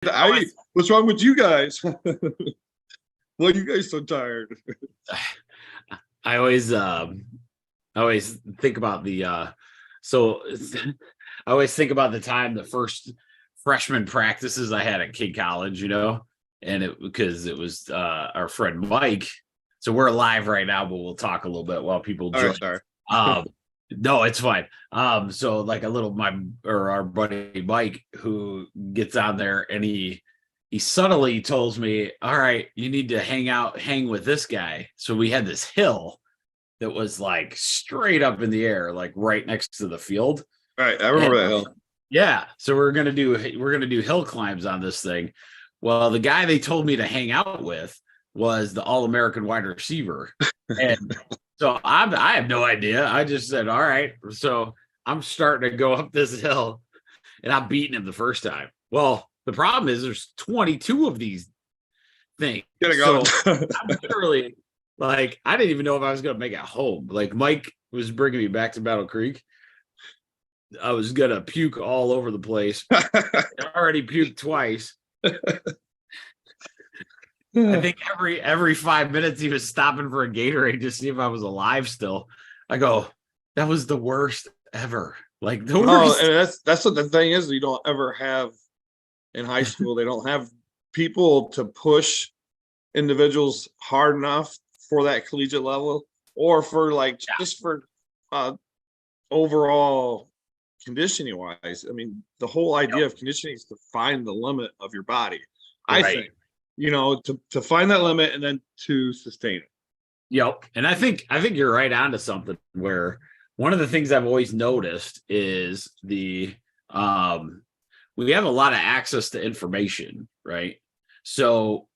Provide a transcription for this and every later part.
What's wrong with you guys? Why are you guys so tired? I always think about so I always think about the time the first freshman practices I had at King College, and because it was our friend Mike. So we're live right now, but we'll talk a little bit while people All join. right, sorry. No, it's fine. So like our buddy Mike who gets on there and he subtly tells me, all right, you need to hang with this guy. So we had this hill that was like straight up in the air, like right next to the field. All right, I remember that hill. Yeah. So we're gonna do hill climbs on this thing. Well, the guy they told me to hang out with was the All-American wide receiver. And so I have no idea. I just said, all right. So I'm starting to go up this hill and I'm beating him the first time. Well, the problem is there's 22 of these things. So I'm literally like, I didn't even know if I was going to make it home. Like Mike was bringing me back to Battle Creek. I was going to puke all over the place. I already puked twice. I think every 5 minutes he was stopping for a Gatorade to see if I was alive still. I go, that was the worst ever. Like the worst. And that's what the thing is. You don't ever have in high school. They don't have people to push individuals hard enough for that collegiate level, or for just for overall conditioning wise. I mean, the whole idea of conditioning is to find the limit of your body. I think. To find that limit and then to sustain it. Yep. And I think you're right onto something where one of the things I've always noticed is we have a lot of access to information, right? So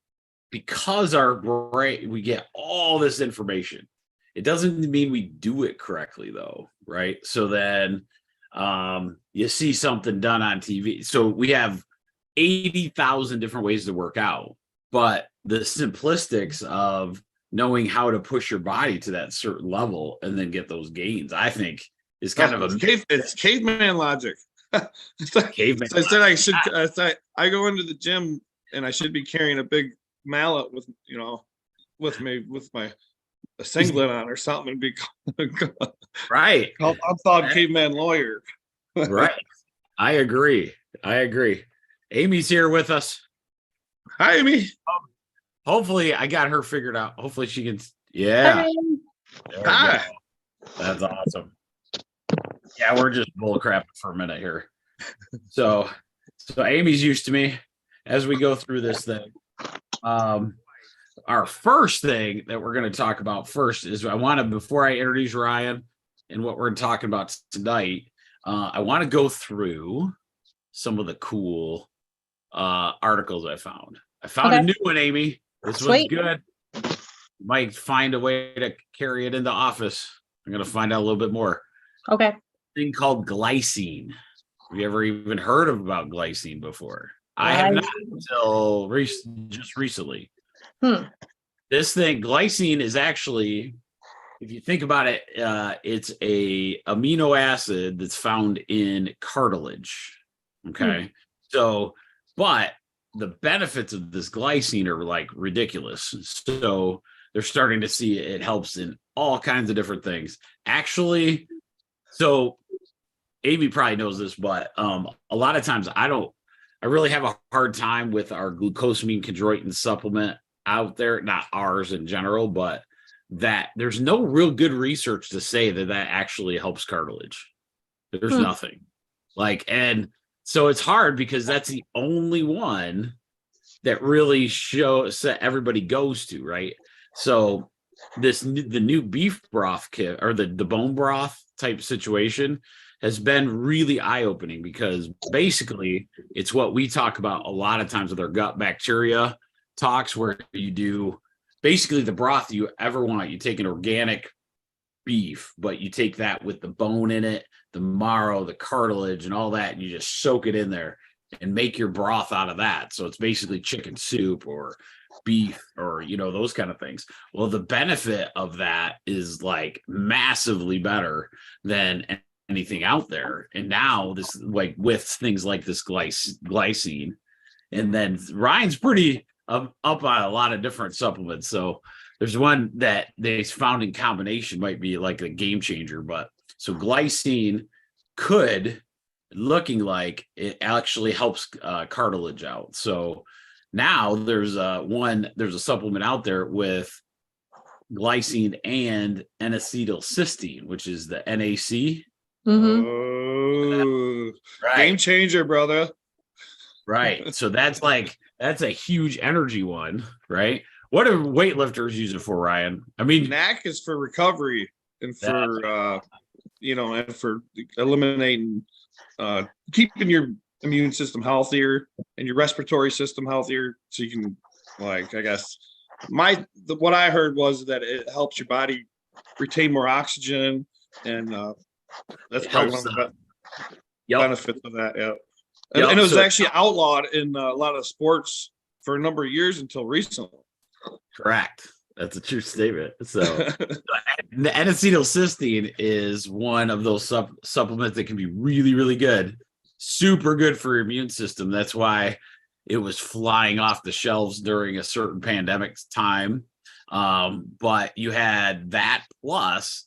because our brain, we get all this information, it doesn't mean we do it correctly though, right? So then you see something done on TV. So we have 80,000 different ways to work out. But the simplistics of knowing how to push your body to that certain level and then get those gains, I think, is kind of it's caveman logic. Caveman. So I said I go into the gym and I should be carrying a big mallet with my singlet on or something and be right. I'm thought caveman lawyer. Right. I agree. Amy's here with us. Hi, Amy. Hopefully, I got her figured out. Hopefully, she can. Yeah. Hi. That's awesome. Yeah, we're just bullcrapping for a minute here. So Amy's used to me as we go through this thing. Our first thing that we're going to talk about first is before I introduce Ryan and what we're talking about tonight, I want to go through some of the cool articles I found. A new one, Amy. This one's good. Might find a way to carry it into office. I'm going to find out a little bit more. Okay. A thing called glycine. Have you ever even heard about glycine before? I have not until just recently. This thing, glycine, is actually, if you think about it, it's a amino acid that's found in cartilage. Okay. So, but the benefits of this glycine are like ridiculous. So they're starting to see it helps in all kinds of different things. Actually, so Amy probably knows this, but a lot of times I really have a hard time with our glucosamine chondroitin supplement out there, not ours in general, but that there's no real good research to say that actually helps cartilage. There's nothing and so it's hard because that's the only one that really that everybody goes to, right? So the new beef broth kit or the bone broth type situation has been really eye-opening because basically it's what we talk about a lot of times with our gut bacteria talks, where you do basically the broth you ever want. You take an organic beef, but you take that with the bone in it, the marrow, the cartilage, and all that, and you just soak it in there and make your broth out of that. So it's basically chicken soup or beef or those kind of things. Well, the benefit of that is like massively better than anything out there. And now this, like with things like this glycine, And then Ryan's pretty up on a lot of different supplements. So there's one that they found in combination might be like a game changer. But so glycine could, looking like it actually helps cartilage out. So now there's a supplement out there with glycine and N-acetylcysteine, which is the NAC. Oh, Right. Game changer, brother. Right. So that's a huge energy one, right? What do weightlifters use it for, Ryan? I mean, NAC is for recovery and for and for eliminating keeping your immune system healthier and your respiratory system healthier, so you can, like, I guess what I heard was that it helps your body retain more oxygen, and that's probably one of the benefits of that. Yeah. And it was actually outlawed in a lot of sports for a number of years until recently. Correct. That's a true statement. So the N-acetylcysteine is one of those supplements that can be really, really good. Super good for your immune system. That's why it was flying off the shelves during a certain pandemic time. But you had that plus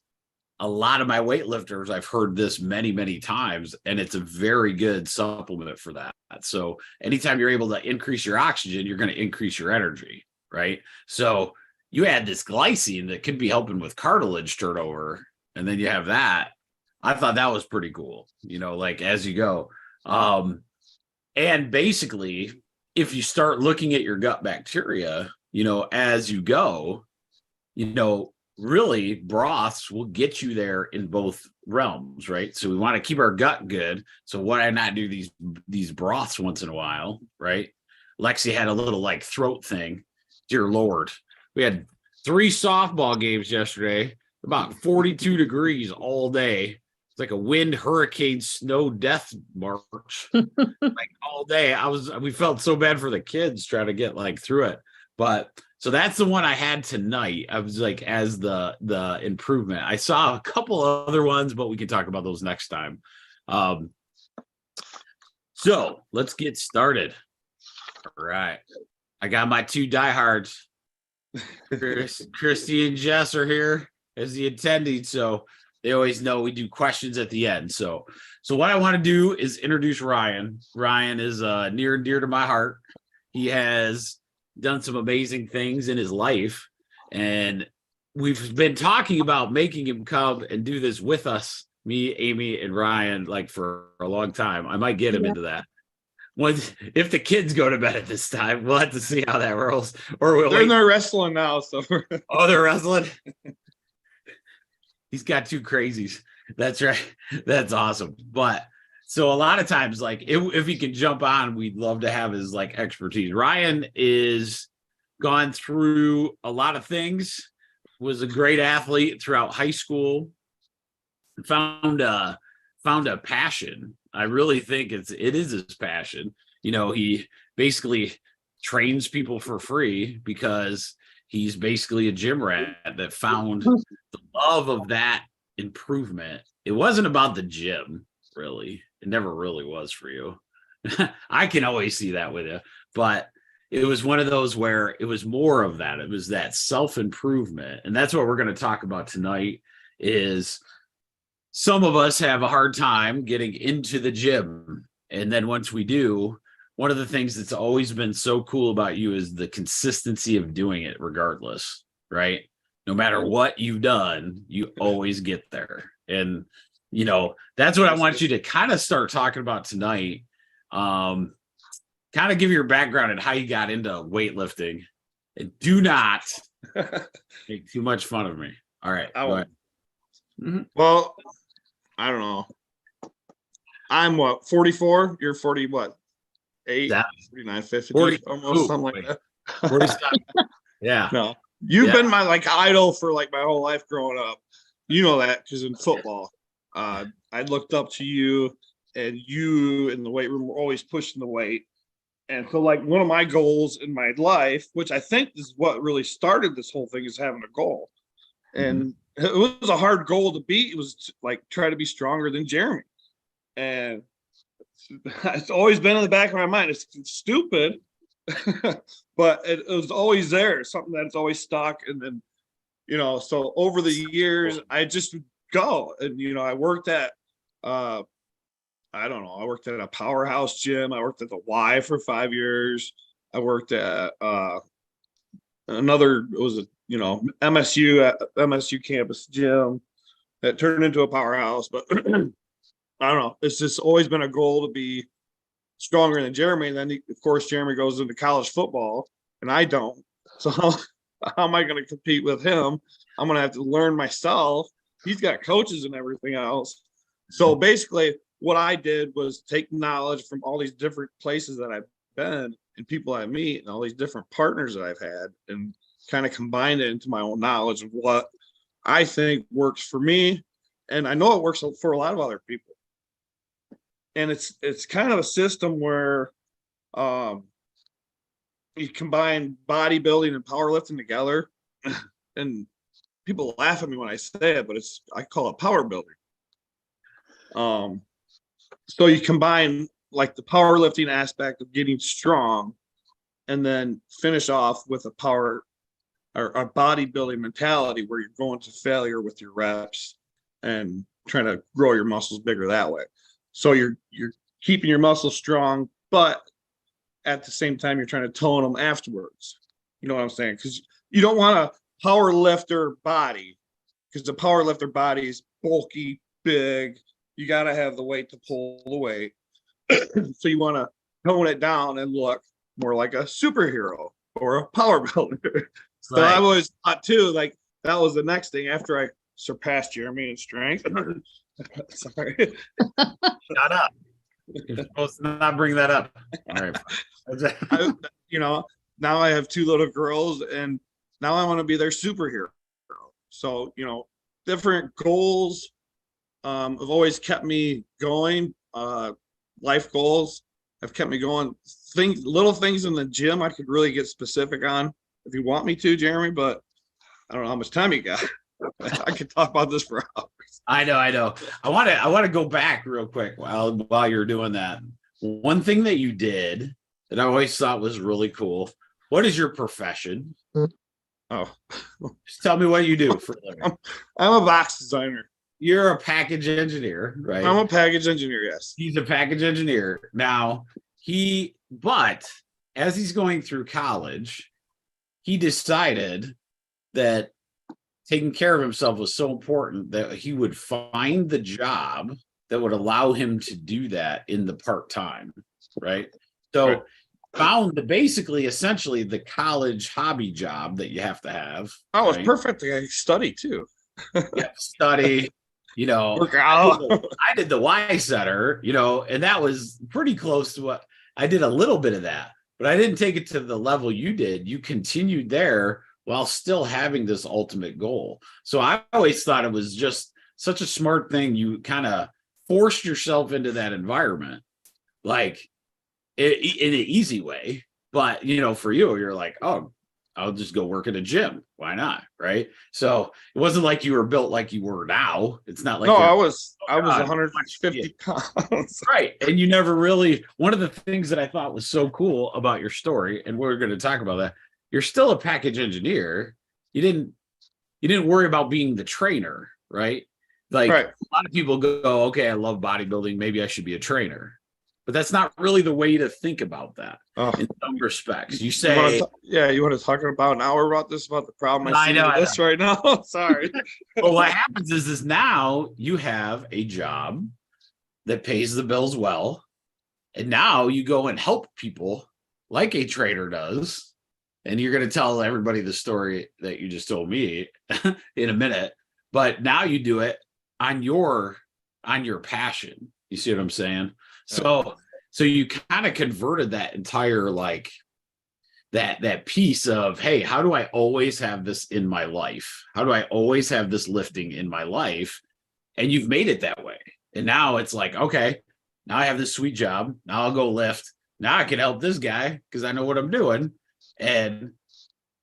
a lot of my weightlifters, I've heard this many, many times, and it's a very good supplement for that. So anytime you're able to increase your oxygen, you're going to increase your energy, right? So you add this glycine that could be helping with cartilage turnover, and then you have that. I thought that was pretty cool, like as you go. And basically, if you start looking at your gut bacteria, as you go, really broths will get you there in both realms, right? So we want to keep our gut good. So why not do these broths once in a while, right? Lexi had a little like throat thing. Dear Lord, we had 3 softball games yesterday, about 42 degrees all day. It's like a wind, hurricane, snow, death march, like all day. We felt so bad for the kids trying to get like through it, but. So that's the one I had tonight. I was like, as the improvement. I saw a couple other ones, but we can talk about those next time. So let's get started. All right. I got my 2 diehards. Christy and Jess are here as the attendees. So they always know we do questions at the end. So what I want to do is introduce Ryan. Ryan is near and dear to my heart. He has done some amazing things in his life, and we've been talking about making him come and do this with us, me, Amy, and Ryan, like for a long time. I might get him into that. If the kids go to bed at this time, we'll have to see how that rolls. Or they're wrestling now, so they're wrestling. He's got 2 crazies. That's right. That's awesome. But so a lot of times, like if he can jump on, we'd love to have his like expertise. Ryan is gone through a lot of things, was a great athlete throughout high school, found a passion. I really think it is his passion. He basically trains people for free because he's basically a gym rat that found the love of that improvement. It wasn't about the gym, really. It never really was for you. I can always see that with you, but it was one of those where it was more of that. It was that self-improvement. And that's what we're going to talk about tonight. Is some of us have a hard time getting into the gym. And then once we do, one of the things that's always been so cool about you is the consistency of doing it regardless, right? No matter what you've done, you always get there. And that's what I want you to kind of start talking about tonight. Kind of give your background and how you got into weightlifting, and do not make too much fun of me. All right. Go ahead. Mm-hmm. Well, I don't know. I'm 44? You're 40 what? 8, 49, 50, 40, almost something like that. 47. Yeah. No. You've been my like idol for like my whole life growing up. You know that because in football, I looked up to you, and you in the weight room were always pushing the weight. And so like one of my goals in my life, which I think is what really started this whole thing, is having a goal. And it was a hard goal to beat. It was like try to be stronger than Jeremy. And it's always been in the back of my mind. It's stupid, but it was always there. Something that's always stuck. And then, so over the years, I just would go. And, I worked at, I don't know, I worked at a powerhouse gym. I worked at the Y for 5 years. I worked at another, it was a, MSU campus gym that turned into a powerhouse. But I don't know. It's just always been a goal to be stronger than Jeremy. And then, of course, Jeremy goes into college football and I don't. So how am I going to compete with him? I'm going to have to learn myself. He's got coaches and everything else. So basically what I did was take knowledge from all these different places that I've been and people I meet and all these different partners that I've had and kind of combine it into my own knowledge of what I think works for me. And I know it works for a lot of other people. And it's kind of a system where you combine bodybuilding and powerlifting together. And people laugh at me when I say it, but I call it power building. So you combine like the powerlifting aspect of getting strong and then finish off with a power or a bodybuilding mentality where you're going to failure with your reps and trying to grow your muscles bigger that way. So you're keeping your muscles strong, but at the same time, you're trying to tone them afterwards. You know what I'm saying? Because you don't want a power lifter body, because the power lifter body is bulky, big. You got to have the weight to pull the weight. So you want to tone it down and look more like a superhero or a power builder. So I've always thought too, like that was the next thing after I surpassed Jeremy in strength. Sorry. Shut up. You're supposed to not bring that up. All right. Now I have 2 little girls and now I want to be their superhero. So, different goals have always kept me going. Life goals have kept me going. Little things in the gym I could really get specific on if you want me to, Jeremy, but I don't know how much time you got. I could talk about this for hours. I know. I want to go back real quick while you're doing that. One thing that you did that I always thought was really cool. What is your profession? Oh, just tell me what you do for a living. I'm a box designer. You're a package engineer, right? I'm a package engineer, yes. He's a package engineer. Now, but as he's going through college, he decided that taking care of himself was so important that he would find the job that would allow him to do that in the part-time, right? So right. Found essentially the college hobby job that you have to have. Oh, right? It's perfect. I study too. Study, work out. I did the Y Center, and that was pretty close to what I did. A little bit of that, but I didn't take it to the level you did. You continued there while still having this ultimate goal. So I always thought it was just such a smart thing. You kind of forced yourself into that environment, like in an easy way. But, for you, you're like, oh, I'll just go work at a gym. Why not? Right. So it wasn't like you were built like you were now. It's not like, no, I was 150 pounds. Right. And you never really, one of the things that I thought was so cool about your story, and we're going to talk about that, you're still a package engineer. You didn't worry about being the trainer, right? Like right. A lot of people go, okay, I love bodybuilding. Maybe I should be a trainer. But that's not really the way to think about that in some respects. You say, you want to talk about an hour about the problem I see with this right now? Sorry. Well, what happens is now you have a job that pays the bills well. And now you go and help people like a trainer does. And you're going to tell everybody the story that you just told me in a minute. But now you do it on your passion. You see what I'm saying? So you kind of converted that entire that piece of, hey, how do I always have this in my life? How do I always have this lifting in my life? And you've made it that way. And now it's like, okay, now I have this sweet job. Now I'll go lift. Now I can help this guy because I know what I'm doing. And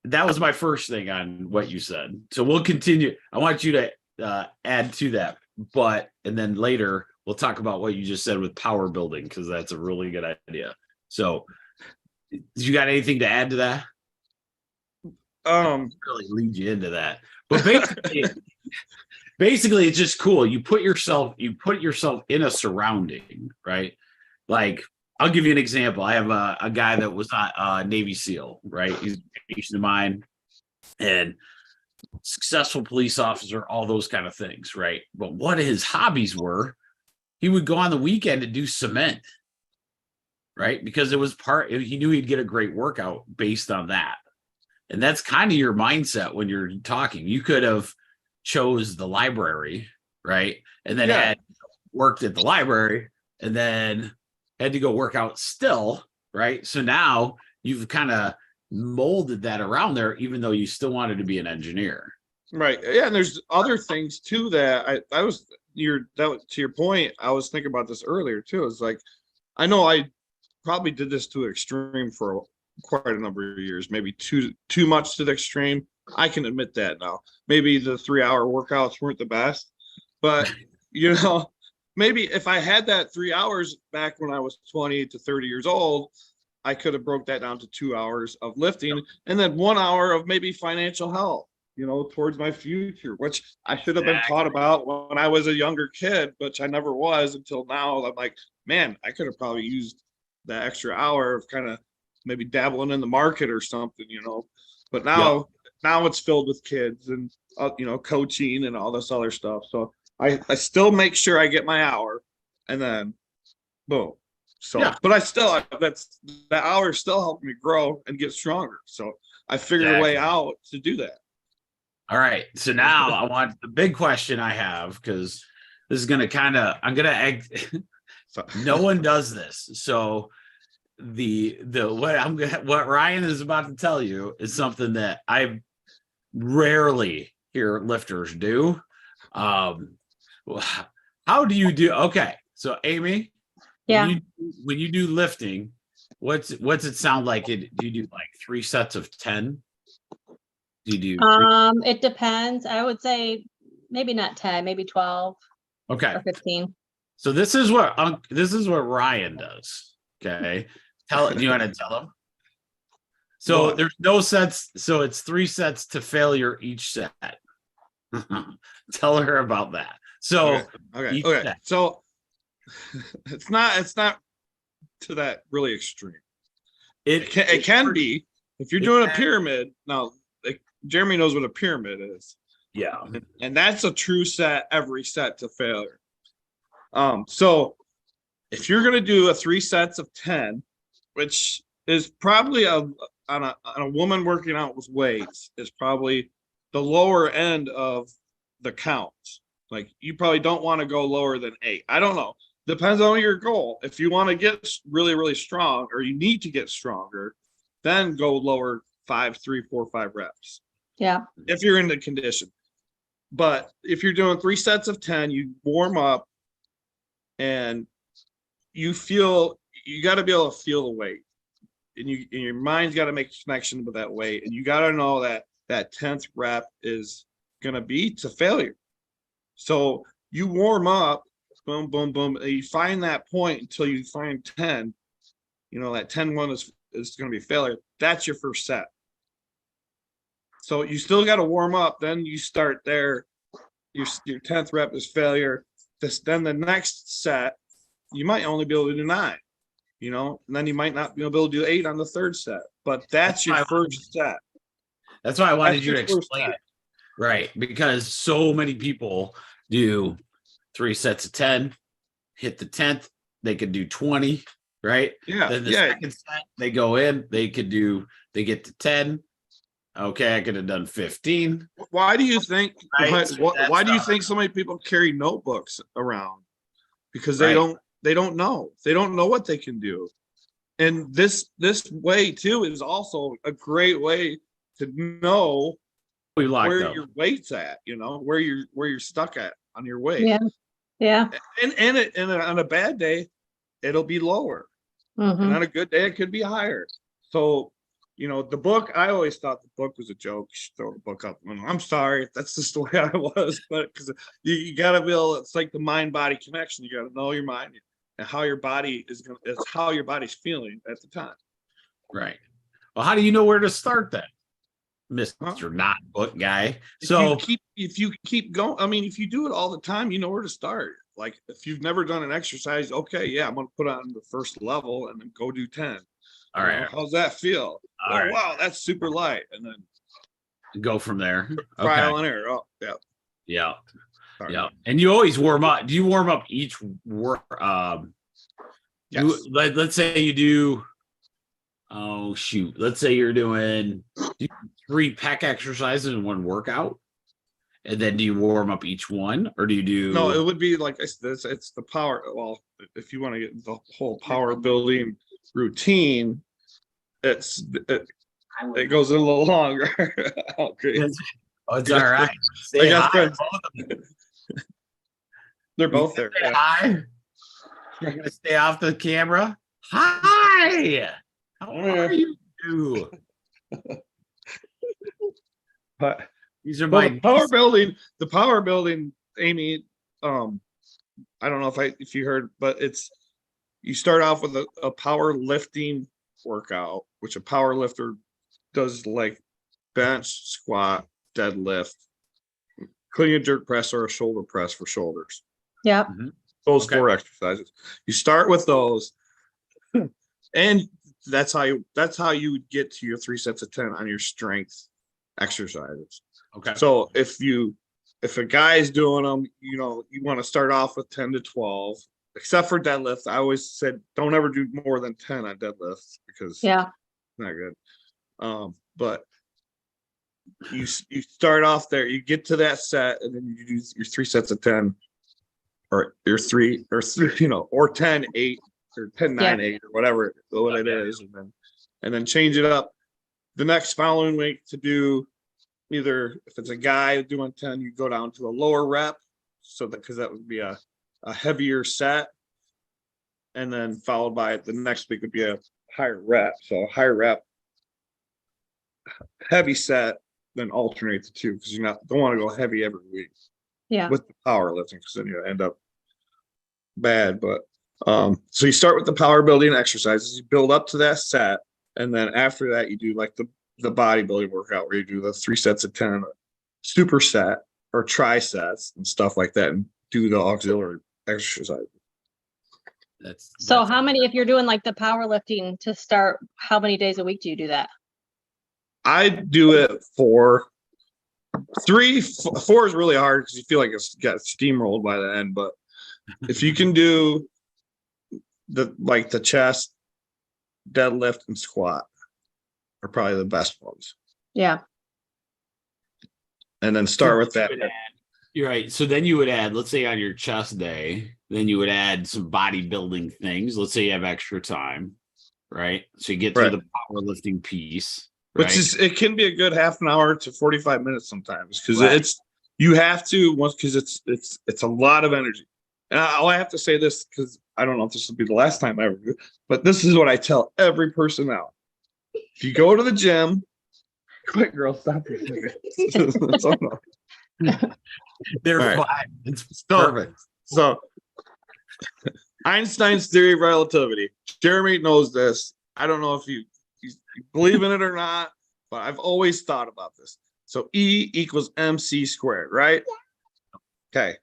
that was my first thing on what you said. So we'll continue. I want you to add to that. And then later we'll talk about what you just said with power building, because that's a really good idea. So, you got anything to add to that? Really lead you into that, but basically, it's just cool. You put yourself in a surrounding, right? Like, I'll give you an example. I have a guy that was not a Navy SEAL, right? He's a patient of mine, and successful police officer, all those kind of things, right? But what his hobbies were, he would go on the weekend to do cement, right? Because it was he knew he'd get a great workout based on that. And that's kind of your mindset when you're talking. You could have chose the library, right? And then had worked at the library and then had to go work out still, right? So now you've kind of molded that around there, even though you still wanted to be an engineer. Right. Yeah. And there's other things too that to your point, I was thinking about this earlier too. It's like, I know I probably did this to an extreme for quite a number of years, maybe too much to the extreme. I can admit that now. Maybe the 3-hour workouts weren't the best, but maybe if I had that 3 hours back when I was 20 to 30 years old, I could have broke that down to 2 hours of lifting and then 1 hour of maybe financial health, towards my future, which I should have been taught about when I was a younger kid, which I never was until now. I'm like, man, I could have probably used that extra hour of kind of maybe dabbling in the market or something, but now it's filled with kids and, coaching and all this other stuff. So I still make sure I get my hour and then boom. So, but that hour still helped me grow and get stronger. So I figured a way out to do that. All right. So now I want the big question I have, because this is going to no one does this. So what Ryan is about to tell you is something that I rarely hear lifters do. How do you do? Okay. So Amy, when you do lifting, what's it sound like? Do you do like 3 sets of 10? Do you do it depends. I would say maybe not 10, maybe 12. Okay. Or 15. So this is what Ryan does. Okay. Do you want to tell him? So there's no sets. So it's 3 sets to failure each set. Tell her about that. So okay. So it's not to that really extreme. It can be if you're doing a pyramid. Now, Jeremy knows what a pyramid is. Yeah, and that's a true set. Every set to failure. So if you're gonna do a 3 sets of 10, which is probably on a woman working out with weights, is probably the lower end of the counts. Like, you probably don't want to go lower than 8. I don't know. Depends on your goal. If you want to get really, really strong, or you need to get stronger, then go lower 5, 3, 4, 5 reps. Yeah. If you're in the condition. But if you're doing 3 sets of 10, you warm up and you got to be able to feel the weight. And your mind's got to make a connection with that weight. And you got to know that 10th rep is going to be to failure. So you warm up, boom, boom, boom. And you find that point until you find 10. That 10-1 is going to be failure. That's your first set. So you still got to warm up. Then you start there. Your 10th rep is failure. Then the next set, you might only be able to do 9. And then you might not be able to do 8 on the 3rd set. But that's your first set. That's why I wanted you to explain it. Right. Because so many people do 3 sets of 10, hit the 10th, they could do 20, right? Yeah. Then the second set, they go in, they get to 10. Okay, I could have done 15. Why do you think? Right? Why do you think so many people carry notebooks around? Because they don't know. They don't know what they can do. And this way too is also a great way to know where your weight's at. Where you're stuck at on your weight. Yeah. And on a bad day, it'll be lower. Mm-hmm. And on a good day, it could be higher. So the book, I always thought the book was a joke. You should throw the book up. I'm sorry, that's just the way I was, but because you gotta be able, it's like the mind-body connection. You gotta know your mind and how your body it's how your body's feeling at the time. Right. Well, how do you know where to start then, Mr. Huh? Not Book Guy? If So you keep going, I mean, if you do it all the time, you know where to start. Like if you've never done an exercise, okay, yeah, I'm gonna put on the first level and then go do 10. all right, How's that feel? All right. Wow, that's super light. And then go from there. trial Okay. and error. Oh, yeah. Yeah. Sorry. Yeah. And you always warm up. Do you warm up each work? Yes. Let's say you do. Oh shoot! Let's say you're doing 3 pec exercises in one workout, and then do you warm up each one, or do you do? No, it would be like it's the power. Well, if you want to get the whole power building routine, it goes a little longer. Okay. Oh, it's all right. I Say got hi. friends. They're both there. Say Yeah. hi. You're gonna stay off the camera. Hi. How are you? But These are well, my the power building, Amy. I don't know if you heard, but you start off with a power lifting workout, which a power lifter does, like bench, squat, deadlift, clean and jerk press, or a shoulder press for shoulders. Yep. Those Okay. 4 exercises. You start with those, and that's how you would get to your 3 sets of 10 on your strength exercises. Okay. So if a guy's doing them, you want to start off with 10 to 12, except for deadlifts. I always said don't ever do more than 10 on deadlifts because Yeah. it's not good. But you start off there, you get to that set, and then you do your 3 sets of 10, or your 3 or 10 8 or 10 9 8 or whatever what it is, and then change it up the next following week to do either, if it's a guy doing 10, you go down to a lower rep, so because that would be a heavier set, and then followed by the next week would be a higher rep. So higher rep, heavy set, then alternate the 2, because you don't want to go heavy every week Yeah. with the powerlifting, because then you end up bad. But so you start with the power building exercises, you build up to that set, and then after that you do like the bodybuilding workout where you do the 3 sets of 10 superset or trisets and stuff like that, and do the auxiliary exercises. So how many, if you're doing like the powerlifting to start, how many days a week do you do that? I do it for 3, 4 is really hard because you feel like it's got steamrolled by the end. But if you can do the chest, deadlift, and squat are probably the best ones. Yeah. And then start with that. You're right. So then you would add, let's say on your chest day, then you would add some bodybuilding things. Let's say you have extra time, right? So you get through the powerlifting piece, right? Which is, it can be a good half an hour to 45 minutes sometimes, because you have to, because it's a lot of energy. And I have to say this, because I don't know if this will be the last time I ever do, but this is what I tell every person now. If you go to the gym, quick girl, stop it. They're right. fine. It's perfect. So Einstein's theory of relativity. Jeremy knows this. I don't know if you believe in it or not, but I've always thought about this. So E equals MC squared, right? Okay.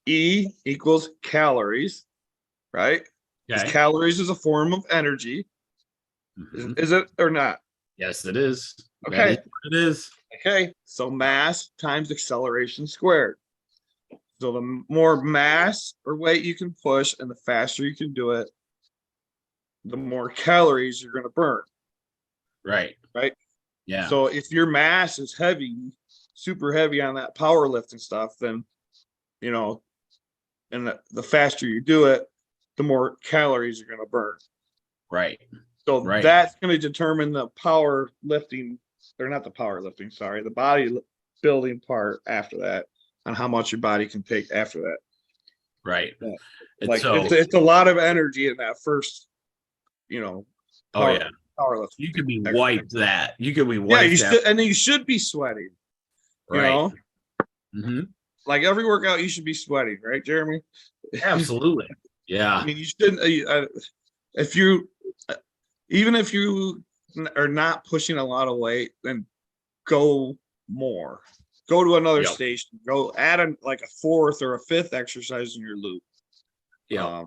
E equals calories, right? Okay. Calories is a form of energy. Is it or not? Yes, it is. Okay. It is. Okay. So mass times acceleration squared. So the more mass or weight you can push and the faster you can do it, the more calories you're going to burn. Right. Right. Yeah. So if your mass is heavy, super heavy on that powerlifting stuff, then, and the faster you do it, the more calories you're going to burn. Right. So that's going to determine the powerlifting, or not the powerlifting, sorry, the body building part after that, on how much your body can take after that. Right. Yeah. It's a lot of energy in that first, Oh yeah. powerlifting. You could be wiped that. You could be wiped. Yeah, you should, and you should be sweating. You right. know, Mm-hmm. like every workout, you should be sweating, right, Jeremy? Absolutely. Yeah. I mean, you shouldn't. If you, even if you are not pushing a lot of weight, then go more. Go to another station. Go add like a fourth or a fifth exercise in your loop. Yeah.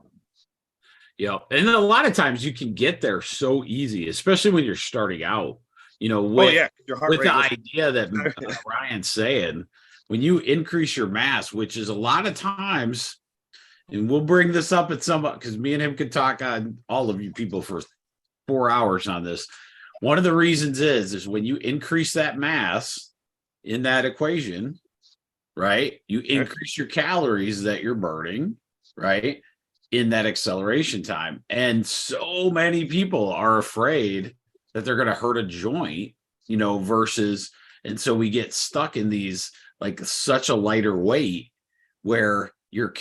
And a lot of times you can get there so easy, especially when you're starting out. You know, with the idea that Ryan's saying, when you increase your mass, which is a lot of times, and we'll bring this up at some, because me and him could talk on all of you people for 4 hours on this. One of the reasons is when you increase that mass in that equation, right? You increase your calories that you're burning, right? In that acceleration time. And so many people are afraid that they're going to hurt a joint, you know, versus, and so we get stuck in these, like, such a lighter weight where your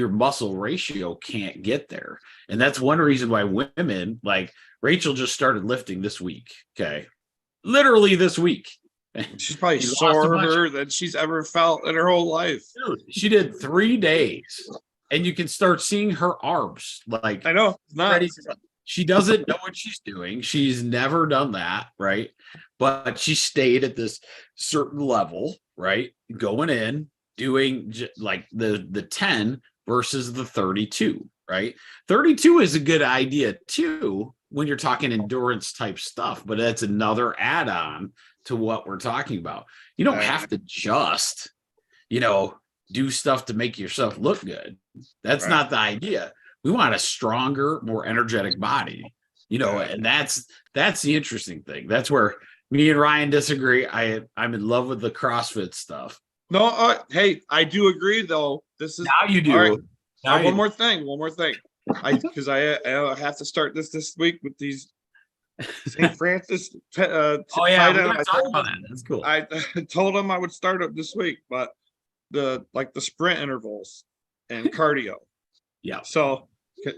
muscle ratio can't get there. And that's one reason why women, like Rachel, just started lifting this week. Okay. Literally this week. She's probably sorer than she's ever felt in her whole life. Dude, she did 3 days, and you can start seeing her arms. Like, I know. She doesn't know what she's doing. She's never done that, right? But she stayed at this certain level, right? Going in, doing like the 10 versus the 32, right? 32 is a good idea too when you're talking endurance type stuff, but that's another add-on to what we're talking about. You don't have to just, you know, do stuff to make yourself look good. That's not the idea. We want a stronger, more energetic body, you know, and that's the interesting thing. That's where me and Ryan disagree. I'm in love with the CrossFit stuff. No, hey, I do agree though. This is now you do. Right. One more thing. Because I have to start this week with these St. Francis. We gotta talk about that. That's cool. I told them I would start up this week, but the sprint intervals and cardio. Yeah. So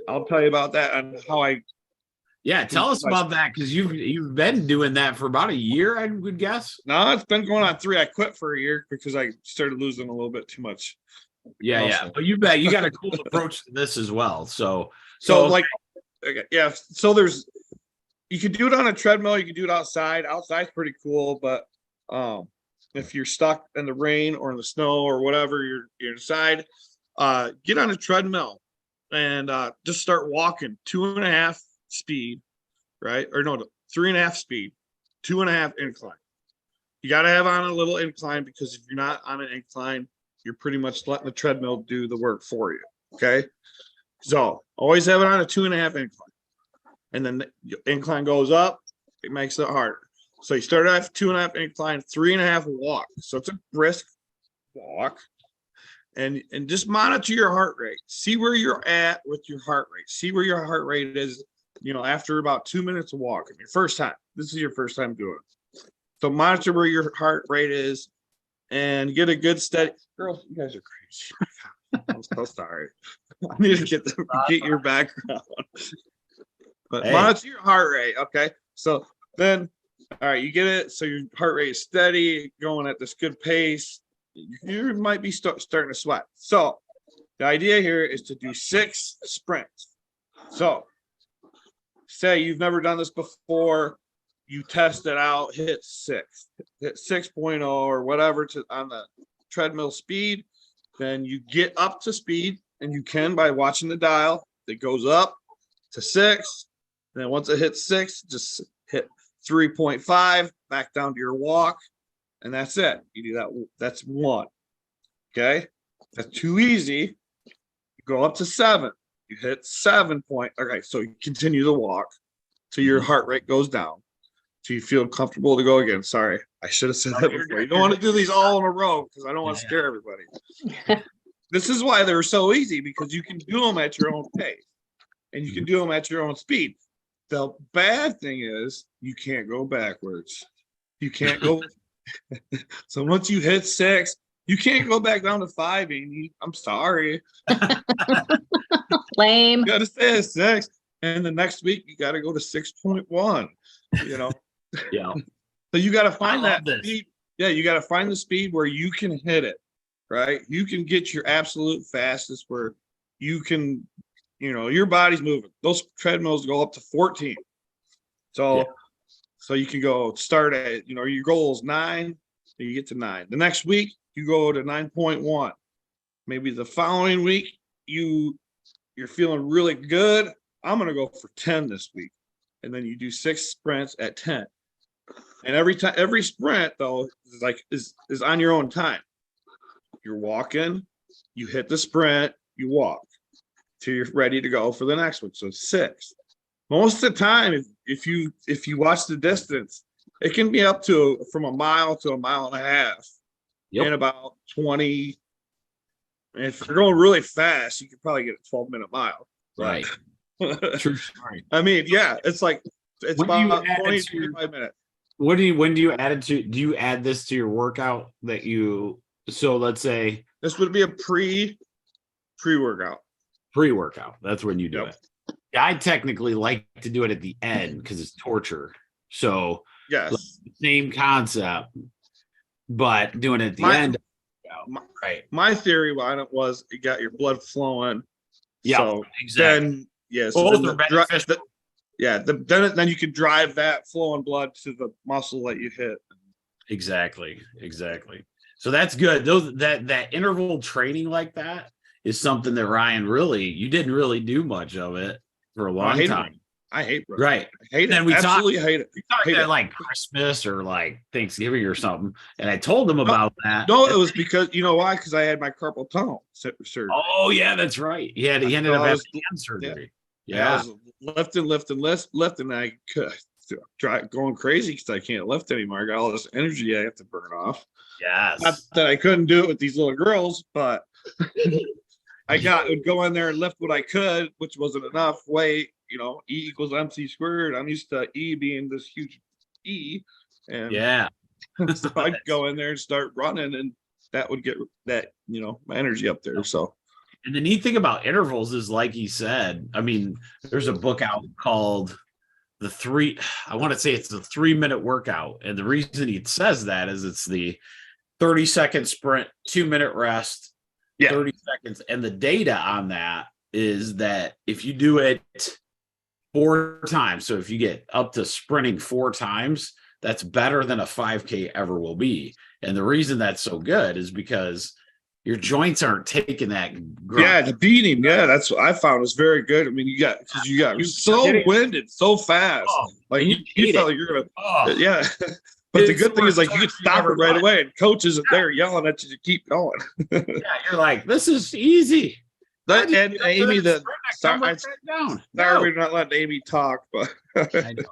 I'll tell you about that and how I. Yeah, tell us about that, because you've been doing that for about a year, I would guess. No, it's been going on 3. I quit for a year because I started losing a little bit too much. Yeah. But you got a cool approach to this as well. So like, okay, yeah. So you can do it on a treadmill. You can do it outside. Outside's pretty cool, but if you're stuck in the rain or in the snow or whatever, you're inside. Get on a treadmill and just start walking 2.5 speed, right? Or no, 3.5 speed, 2.5 incline. You got to have on a little incline, because if you're not on an incline, you're pretty much letting the treadmill do the work for you. Okay. So always have it on a 2.5 incline. And then the incline goes up, it makes it harder. So you start off 2.5 incline, 3.5 walk. So it's a brisk walk. And just monitor your heart rate. See where you're at with your heart rate. See where your heart rate is, you know, after about 2 minutes of walking. Your first time. This is your first time doing it. So monitor where your heart rate is and get a good steady. Girls, you guys are crazy. I'm so sorry. I need to get your background. But monitor your heart rate. Okay. So then, all right, you get it. So your heart rate is steady, going at this good pace. You might be starting to sweat. So the idea here is to do 6 sprints. So say you've never done this before, you test it out, hit 6.0 or whatever on the treadmill speed. Then you get up to speed, and you can by watching the dial. It goes up to 6. And then once it hits 6, just hit 3.5, back down to your walk. And that's it. You do that. That's 1. Okay. That's too easy. You go up to 7. You hit 7 point. Okay. So you continue to walk till your heart rate goes down. So you feel comfortable to go again. Sorry. I should have said that before. You don't want to do these all in a row, because I don't want to scare everybody. This is why they're so easy, because you can do them at your own pace and you can do them at your own speed. The bad thing is you can't go backwards. You can't go. So once you hit 6, you can't go back down to 5, Amy. I'm sorry. Lame. You gotta stay at 6. and the next week you got to go to 6.1, you know. Yeah. So you got to find love that this. speed. Yeah, you got to find the speed where you can hit it, right? You can get your absolute fastest where you can, you know, your body's moving. Those treadmills go up to 14. So, Yeah. so you can go start at, you know, your goal is 9, so you get to 9. The next week you go to 9.1. Maybe the following week you're feeling really good. I'm gonna go for 10 this week, and then you do 6 sprints at 10. And every sprint though is on your own time. You're walking, you hit the sprint, you walk till you're ready to go for the next one. So 6. Most of the time, if you watch the distance, it can be up to from a mile to a mile and a half in about 20. And if you're going really fast, you could probably get a 12-minute mile. Right. True story. I mean, yeah, it's like it's When do you about add it 20, to your- 25 minutes. When do you add it to? Do you add this to your workout that you? So let's say This would be a pre-workout. pre-workout. That's when you do Yep. it. I technically like to do it at the end because it's torture. So Yes. same concept, but doing it at the My- end. my- Right. My theory on it was it got your blood flowing. Yeah. So Exactly. then, yeah. So Both then are beneficial. then you can drive that flowing blood to the muscle that you hit. Exactly. So that's good. Those that interval training like that is something that Ryan you didn't really do much of it for a long time. I hate it. Right. I hate Then it. we Absolutely hate it. We talked Hate at it. like Christmas or like Thanksgiving or something, and I told them about that. No, it was because you know why? Because I had my carpal tunnel surgery. Oh yeah, that's right. He ended So up I having was- hand surgery. I Yeah. was lifting. I could try going crazy because I can't lift anymore. I got all this energy I have to burn off. Not Yes. that I couldn't do it with these little girls, but would go in there and lift what I could, which wasn't enough weight. You know, E equals MC squared. I'm used to E being this huge E, and Yeah. so I'd go in there and start running, and that would get that my energy up there. So And the neat thing about intervals is, like he said, I mean, there's a book out called I want to say it's the 3-minute workout. And the reason he says that is it's the 30-second sprint, 2-minute rest, 30 seconds. And the data on that is that if you do it 4 times, so if you get up to sprinting 4 times, that's better than a 5K ever will be. And the reason that's so good is because your joints aren't taking that grunt. the beating, that's what I found was very good. I mean, you got so winded so fast, like you felt like you're gonna, But the good thing is, like, you can stop it right away, and coach isn't there yelling at you to keep going. You're like, this is easy. And Amy, down. sorry, we're not letting Amy talk, but I know.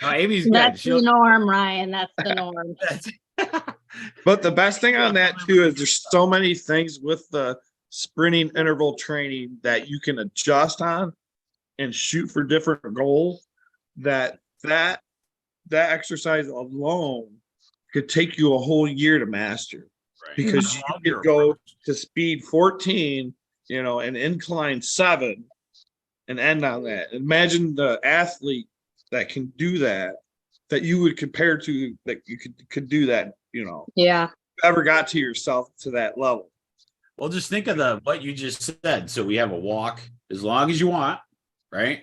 No, Amy's good. That's the norm, Ryan. That's the norm. But the best thing on that too is there's so many things with the sprinting interval training that you can adjust on and shoot for different goals. That exercise alone could take you a whole year to master, because you could go to speed 14, and incline 7, and end on that. Imagine the athlete that can do that you would compare to, that you could do that. Yeah. Ever got to yourself to that level. Well, just think of what you just said. So we have a walk as long as you want, right?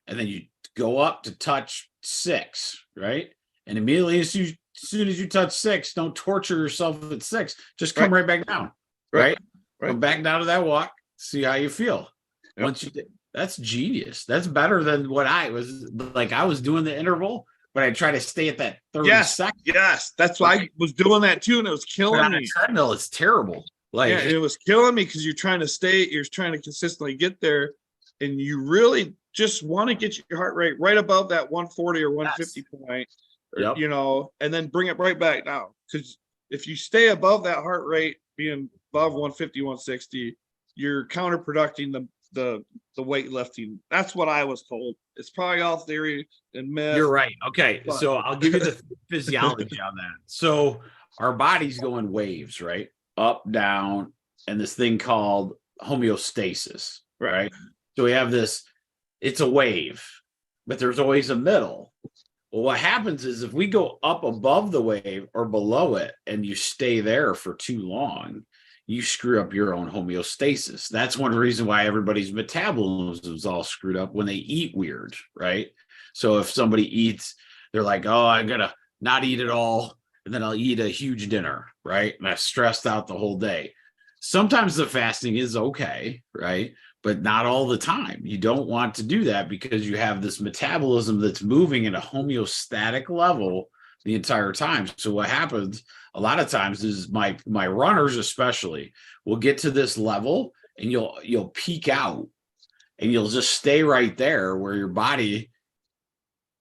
And then you go up to touch 6, right? And immediately as soon as you touch 6, don't torture yourself at 6. Just come right back down, right? Come back down to that walk. See how you feel. Yep. Once you did, that's genius. That's better than what I was like. I was doing the interval, but I try to stay at that 30 seconds. Yes, that's why I was doing that too, and it was killing me. Treadmill, it's terrible. Like, it was killing me because you're trying to consistently get there, and you really just want to get your heart rate right above that 140 or 150 point, and then bring it right back down. Because if you stay above that heart rate, being above 150, 160, you're counterproducing the weightlifting. That's what I was told. It's probably all theory and myth. You're right. Okay, so I'll give you the physiology on that. So our bodies go in waves, right? Up, down, and this thing called homeostasis, right? So we have this it's a wave, but there's always a middle. Well, what happens is if we go up above the wave or below it and you stay there for too long, you screw up your own homeostasis. That's one reason why everybody's metabolism is all screwed up when they eat weird, right? So if somebody eats, they're like, oh, I'm going to not eat at all, and then I'll eat a huge dinner, right? And I'm stressed out the whole day. Sometimes the fasting is okay, right? But not all the time. You don't want to do that because you have this metabolism that's moving at a homeostatic level the entire time. So what happens a lot of times is my runners especially will get to this level and you'll peak out and you'll just stay right there where your body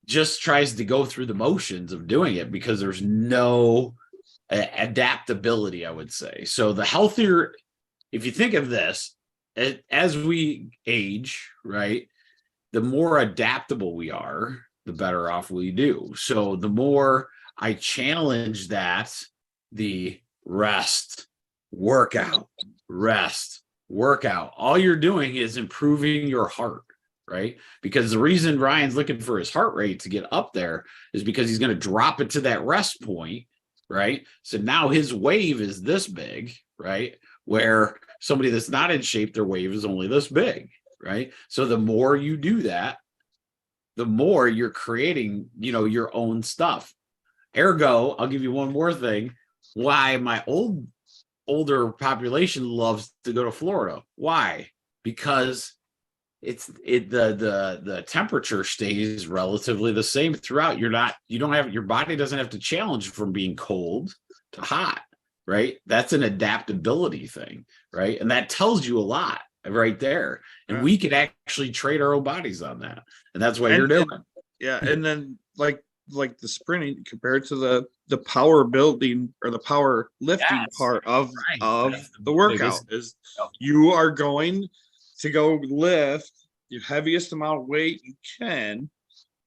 just tries to go through the motions of doing it because there's no adaptability, I would say. So the healthier, if you think of this, as we age, right, the more adaptable we are, the better off we do. So the more I challenge that, the rest, workout, all you're doing is improving your heart, right? Because the reason Ryan's looking for his heart rate to get up there is because he's going to drop it to that rest point, right? So now his wave is this big, right? Where somebody that's not in shape, their wave is only this big, right? So the more you do that, the more you're creating, your own stuff. Ergo, I'll give you one more thing. Why my older population loves to go to Florida. Why? Because the temperature stays relatively the same throughout. Your body doesn't have to challenge from being cold to hot, right? That's an adaptability thing, right? And that tells you a lot right there. And we could actually trade our own bodies on that. And that's what you're doing. And then like the sprinting compared to the power building or the power lifting part of the workout is you are going to go lift the heaviest amount of weight you can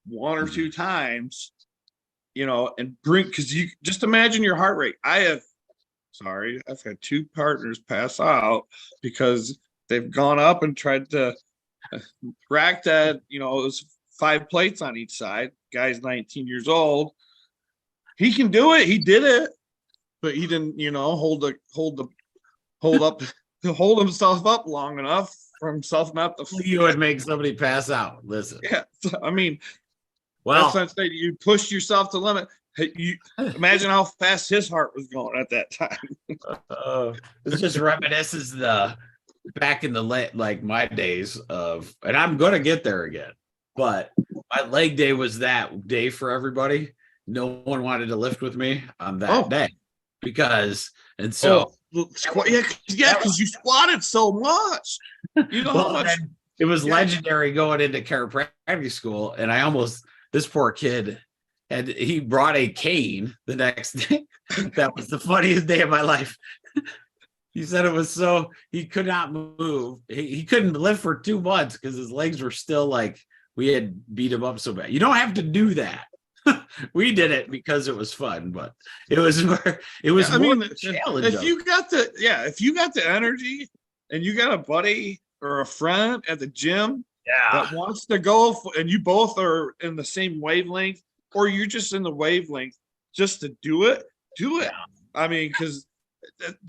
one or two times, and bring, because you just imagine your heart rate. I've had two partners pass out because they've gone up and tried to rack that, it was 5 plates on each side. Guy's 19 years old. He can do it. He did it, but he didn't, hold himself up long enough for himself not to. You would make somebody pass out. Listen. Yeah, I mean, that's what I'm saying. You pushed yourself to the limit. You imagine how fast his heart was going at that time. It's just reminisces back in my days of, and I'm gonna get there again. But my leg day was that day for everybody. No one wanted to lift with me on that day because because you squatted so much. How much it was legendary going into chiropractic school, and this poor kid he brought a cane the next day. That was the funniest day of my life. He said it was so he could not move. He couldn't lift for 2 months because his legs were still we had beat him up so bad. You don't have to do that. We did it because it was fun, but it was more the challenge. If you got the energy and you got a buddy or a friend at the gym that wants to go and you both are in the same wavelength, or you're just in the wavelength just to do it. Yeah. I mean, because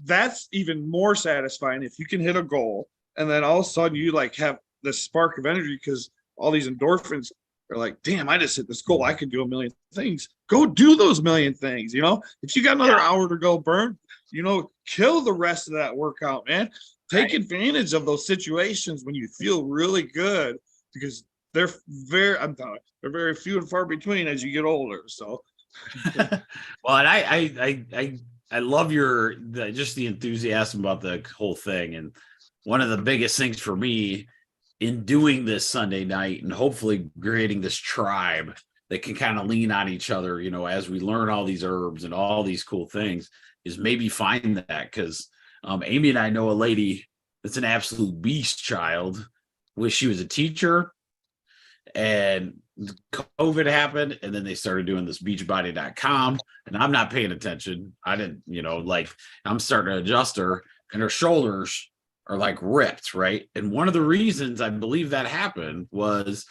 that's even more satisfying if you can hit a goal and then all of a sudden you have this spark of energy because all these endorphins are like, damn, I just hit this goal. I can do a million things. Go do those million things. If you got another hour to go burn, kill the rest of that workout, man. Take advantage of those situations when you feel really good because they're very few and far between as you get older. So, well, and I love the enthusiasm about the whole thing. And one of the biggest things for me in doing this Sunday night and hopefully creating this tribe that can kind of lean on each other, as we learn all these herbs and all these cool things, is maybe find that because Amy and I know a lady that's an absolute beast child. Wish she was a teacher, and COVID happened, and then they started doing this beachbody.com, and I'm not paying attention. I didn't, I'm starting to adjust her, and her shoulders are like ripped, right? And one of the reasons I believe that happened was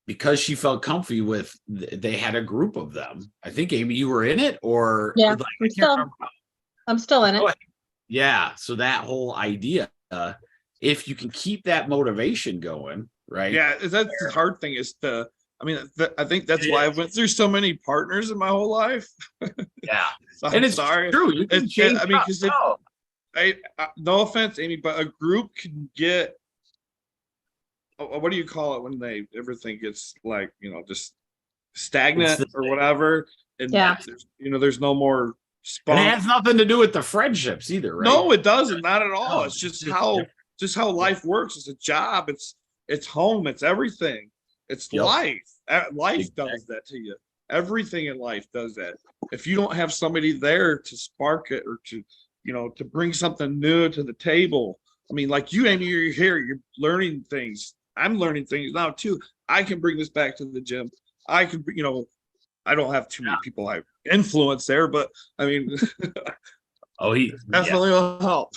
because she felt comfy with, they had a group of them. I think, Amy, you were in it, or Yeah, like, I can't remember. I'm still in it. Yeah. So that whole idea, if you can keep that motivation going, right? Yeah, that's the hard thing is I think that's why I went through so many partners in my whole life. Yeah. So and I'm it's sorry. true. You can change. I mean, because no offense, Amy, but a group can get, what do you call it when everything gets like, just stagnant or whatever, and there's no more And it spunk. has nothing to do with the friendships either, right? No, it doesn't, not at all. No, It's just how life works. It's a job. It's home. It's everything. It's life. Life does that to you. Everything in life does that. If you don't have somebody there to spark it, or to bring something new to the table. I mean, like you, Amy, you're here, you're learning things. I'm learning things now too. I can bring this back to the gym. I can, I don't have too many people I influence there, but I mean, he definitely will help.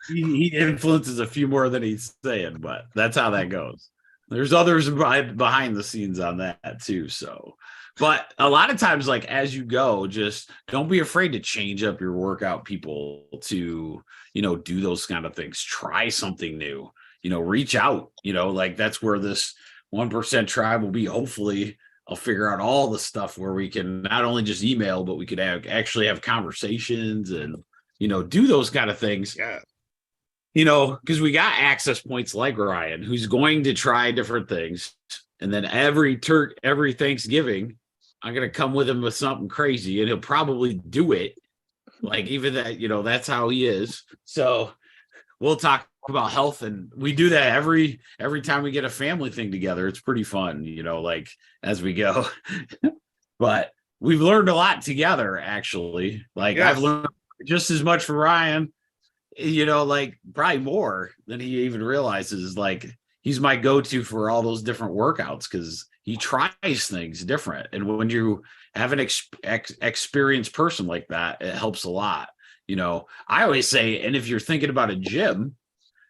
he influences a few more than he's saying, but that's how that goes. There's others behind the scenes on that too. So, but a lot of times, like as you go, just don't be afraid to change up your workout people to, do those kind of things. Try something new, reach out, like that's where this 1% tribe will be. Hopefully I'll figure out all the stuff where we can not only just email, but we could actually have conversations and, do those kind of things. Yeah. Because we got access points like Ryan, who's going to try different things. And then every Thanksgiving, I'm going to come with him with something crazy, and he'll probably do it. Like even that, that's how he is. So we'll talk about health, and we do that every time we get a family thing together. It's pretty fun, like as we go. But we've learned a lot together, actually. Like I've learned just as much from Ryan, like probably more than he even realizes. Like he's my go-to for all those different workouts because he tries things different. And when you have an experienced person like that, it helps a lot. I always say, and if you're thinking about a gym,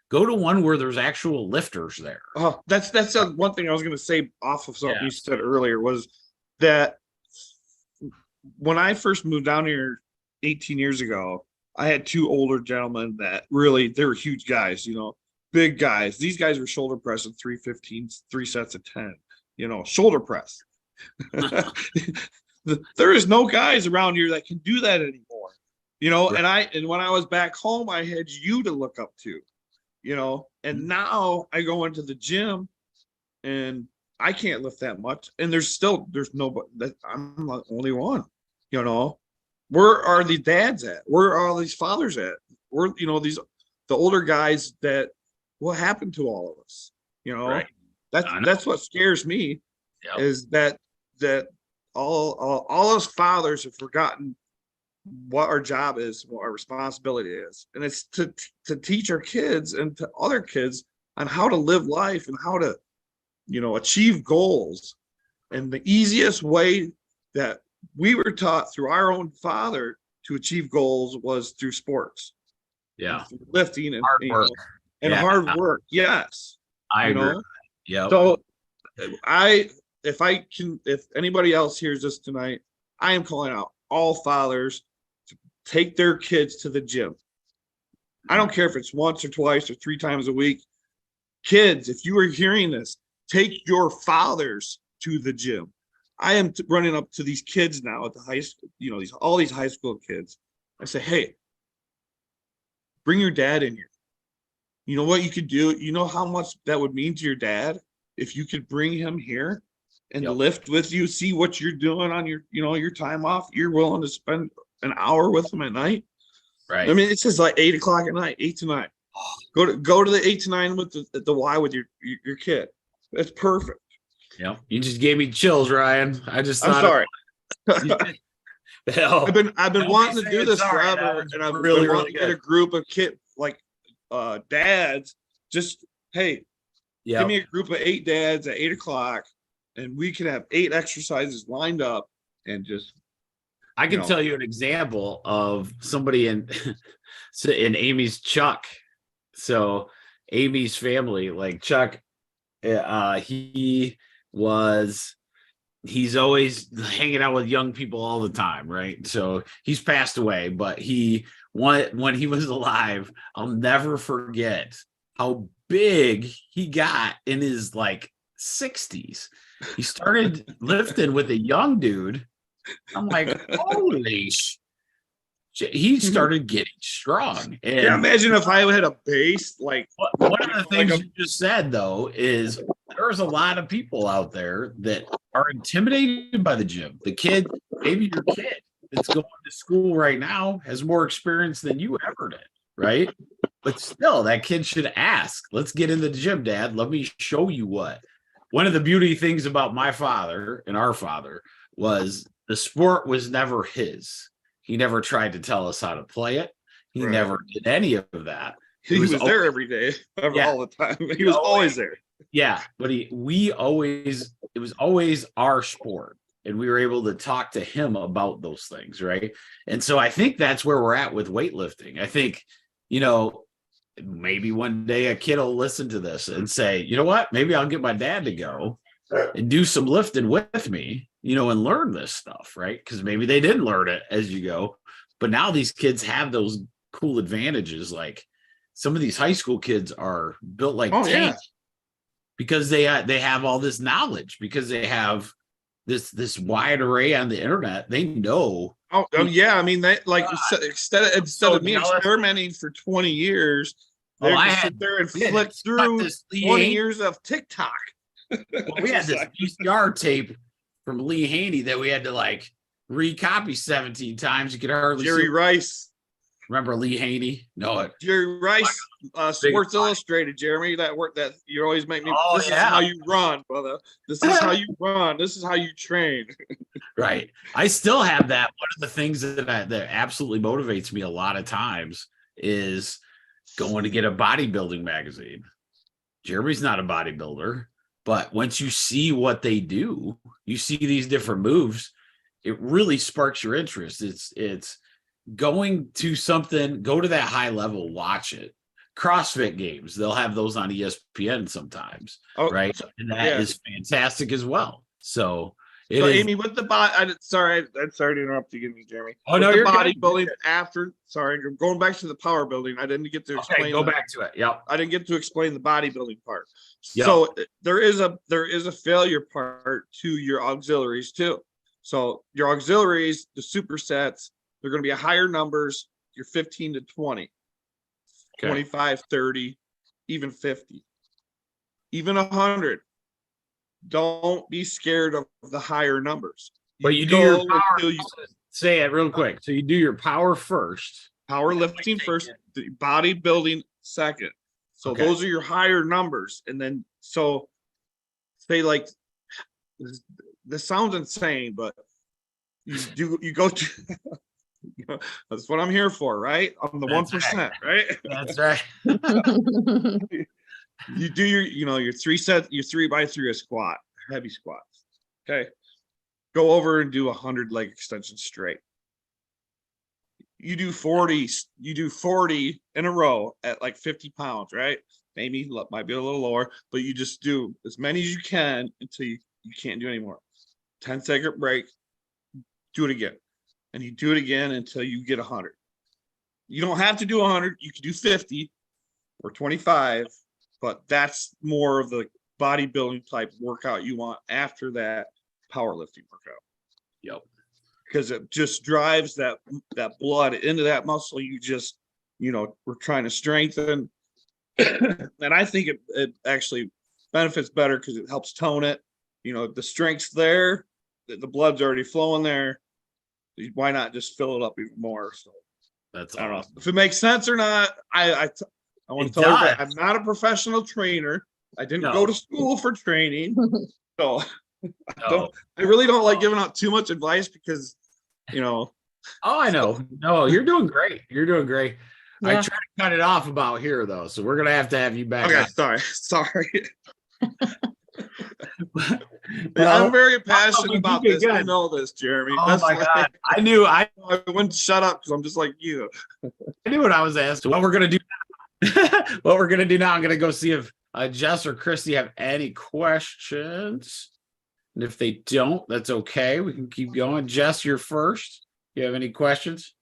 go to one where there's actual lifters there. Oh, that's one thing I was going to say off of something you said earlier, was that when I first moved down here 18 years ago, I had two older gentlemen that they were huge guys, big guys. These guys were shoulder pressing 315s, 3 sets of 10, shoulder press. There is no guys around here that can do that anymore, and when I was back home, I had you to look up to, and now I go into the gym and I can't lift that much. And there's nobody that I'm the only one, Where are the dads at? Where are all these fathers at? Where, the older guys that, what happened to all of us? Right. That's what scares me, is that all us fathers have forgotten what our job is, what our responsibility is. And it's to teach our kids and to other kids on how to live life and how to, achieve goals. And the easiest way that we were taught through our own father to achieve goals was through sports. Yeah. Lifting and hard work. Hard work. Yes. I agree. Yeah. So if anybody else hears this tonight, I am calling out all fathers to take their kids to the gym. I don't care if it's once or twice or 3 times a week. Kids, if you are hearing this, take your fathers to the gym. I am running up to these kids now at the high school, all these high school kids. I say, hey, bring your dad in here. You know what you could do? You know how much that would mean to your dad if you could bring him here and lift with you, see what you're doing on your, your time off. You're willing to spend an hour with him at night. Right. I mean, it says like 8 o'clock at night, 8 to 9. Go to the 8 to 9 with the Y with your kid. That's perfect. Yeah, you just gave me chills, Ryan. I'm sorry. I've been wanting to do this sorry, forever, and I've really been wanting to get a group of dads. Just give me a group of 8 dads at 8 o'clock, and we can have 8 exercises lined up, and just. I can tell you an example of somebody in Amy's Chuck So Amy's family, like Chuck, he's always hanging out with young people all the time, right? So he's passed away, but when he was alive, I'll never forget how big he got in his like 60s. He started lifting with a young dude. I'm like, holy he started getting strong. And yeah, imagine if I had a base like one of the things you just said though is there's a lot of people out there that are intimidated by the gym. The kid, maybe your kid that's going to school right now has more experience than you ever did, right? But still, that kid should ask, let's get in the gym, Dad. Let me show you what. One of the beauty things about my father and our father was the sport was never his. He never tried to tell us how to play it. He never did any of that. He was there every day, all the time. He was always there. Yeah, but it was always our sport. And we were able to talk to him about those things, right? And so I think that's where we're at with weightlifting. I think, maybe one day a kid will listen to this and say, you know what? Maybe I'll get my dad to go and do some lifting with me, and learn this stuff, right? Because maybe they didn't learn it as you go. But now these kids have those cool advantages. Like some of these high school kids are built like tanks because they have all this knowledge, because they have this wide array on the internet. They know. Oh yeah. I mean, they like instead of me experimenting for 20 years, they sit there and flick through 20 years of TikTok. Well, we had this VCR tape from Lee Haney that we had to like recopy 17 times. You could hardly Jerry Rice. Remember Lee Haney? No, Jerry Rice, Sports Illustrated. Jeremy, that work that you always make me. This is how you run, brother. This is how you run. This is how you train. Right. I still have that. One of the things that absolutely motivates me a lot of times is going to get a bodybuilding magazine. Jeremy's not a bodybuilder, but once you see what they do, you see these different moves, it really sparks your interest. It's going to something, go to that high level, watch it. CrossFit games, they'll have those on ESPN sometimes, right? And that is fantastic as well. So Amy, with the body, sorry to interrupt you, Jeremy. Oh no, you're bodybuilding after. Sorry, going back to the power building. I didn't get to explain. Okay, go back to it. Yep. I didn't get to explain the bodybuilding part. Yep. So there is a failure part to your auxiliaries too. So your auxiliaries, the supersets, they're going to be higher numbers. You're 15 to 20, 25, 30, even 50, even 100. Don't be scared of the higher numbers. But you do your power. Say it real quick. So you do your power first. Powerlifting first, the bodybuilding second. So those are your higher numbers. And then so say like this sounds insane, but you go to that's what I'm here for, right? I'm the 1%, right? That's right. You do your 3 sets, your 3x3 a squat, heavy squats. Okay. Go over and do 100 leg extensions straight. You do 40 in a row at like 50 pounds, right? Maybe might be a little lower, but you just do as many as you can until you can't do anymore. 10-second break, do it again. And you do it again until you get 100. You don't have to do 100. You can do 50 or 25, but that's more of the bodybuilding type workout you want after that powerlifting workout. Yep. Because it just drives that blood into that muscle. You just, we're trying to strengthen. And I think it actually benefits better because it helps tone it. The strength's there, the blood's already flowing there. Why not just fill it up even more? So that's I don't know if it makes sense or not. I want to tell everybody I'm not a professional trainer. I didn't go to school for training. So I really don't like giving out too much advice because, Oh, I know. No, you're doing great. You're doing great. Yeah. I try to cut it off about here though. So we're going to have you back. Okay. Sorry. But I'm very passionate about this. You know this, Jeremy. Oh my God. I wouldn't shut up because I'm just like you. I knew what I was asking. What we're going to do What we're gonna do now, I'm gonna go see if Jess or Christy have any questions. And if they don't, that's okay. We can keep going. Jess, you're first. You have any questions?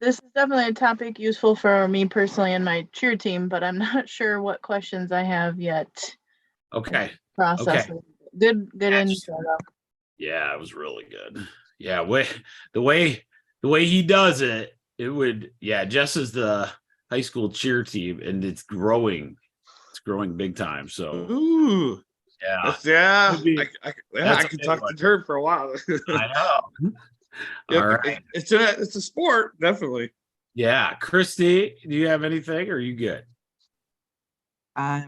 This is definitely a topic useful for me personally and my cheer team, but I'm not sure what questions I have yet. Okay. Process. Okay. Good Yeah, intro though. Yeah, it was really good. Yeah, the way he does it, it would. Yeah, Jess is the high school cheer team, and it's growing. It's growing big time. So Ooh, yeah, yeah. Could be- I could talk to Turd for a while. I know. Yep, All right. it's a sport, definitely. Yeah, Christy, do you have anything? Or are you good? I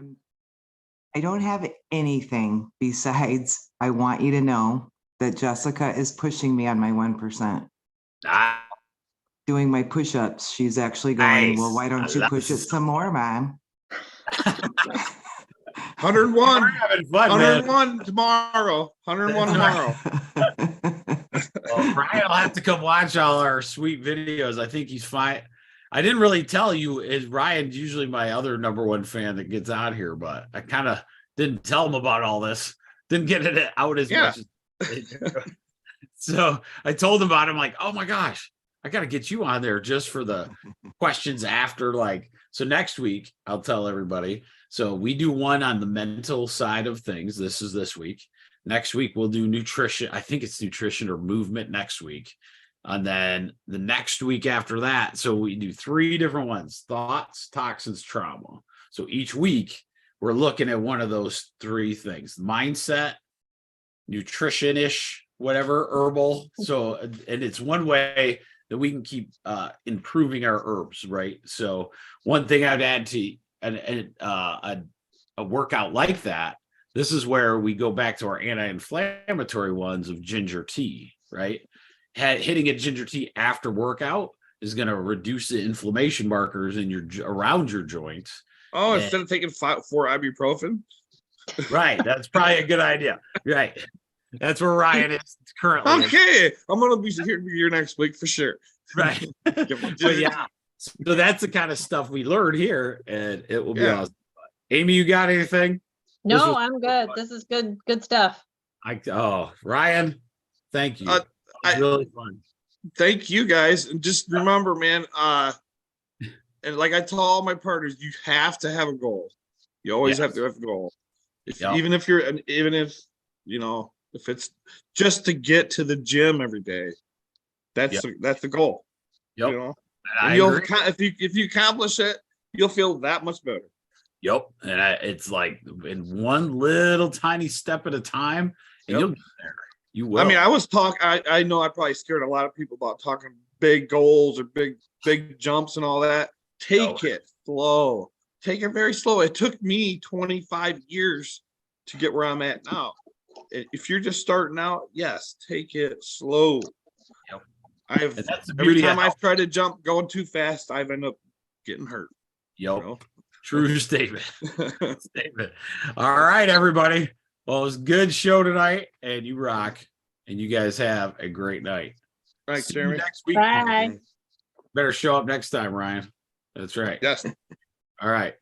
don't have anything besides I want you to know that Jessica is pushing me on my 1%. Ah, Doing my push-ups. She's actually going, well, Nice. why don't I you love push it this. some more, Mom? 101. We're having fun, man. 101 tomorrow. 101 tomorrow. Well, Brian will have to come watch all our sweet videos. I think he's fine. I didn't really tell you, is Ryan's usually my other #1 fan that gets out here, but I kind of didn't tell him about all this. Didn't get it out as much as so I told him about it. I'm like, oh my gosh, I got to get you on there just for the questions after. Like, so next week, I'll tell everybody. So we do one on the mental side of things. This is this week. Next week, we'll do nutrition. I think it's nutrition or movement next week. And then the next week after that, so we do 3 different ones: thoughts, toxins, trauma. So each week, we're looking at one of those 3 things: mindset, nutrition-ish, whatever, herbal. So, and it's one way that we can keep improving our herbs, right? So one thing I'd add to a workout like that, this is where we go back to our anti-inflammatory ones of ginger tea, right? Hitting a ginger tea after workout is going to reduce the inflammation markers in your around your joints. Oh, instead of taking 4 ibuprofen. Right. That's probably a good idea. Right. That's where Ryan is currently. Okay, I'm gonna be here next week for sure. Right. But yeah. So that's the kind of stuff we learn here, and it will be awesome. Amy, you got anything? No, I'm good. This is good stuff. Ryan, thank you. Really fun. Thank you guys, and just remember, man. And like I tell all my partners, you have to have a goal. You always have to have a goal. Even if if it's just to get to the gym every day, that's the goal. Yep. You know, and you'll if you accomplish it, you'll feel that much better. Yep. And it's like in one little tiny step at a time, and you'll get there. You will. I mean, I know I probably scared a lot of people about talking big goals or big jumps and all that. Take it slow. Take it very slow. It took me 25 years to get where I'm at now. If you're just starting out, yes, take it slow. Yep. Every time I've tried to jump going too fast, I've ended up getting hurt. Yep. You know? True statement. All right, everybody. Well, it was a good show tonight, and you rock. And you guys have a great night. Thanks, Jeremy. Next week. Bye. Better show up next time, Ryan. That's right. Yes. All right.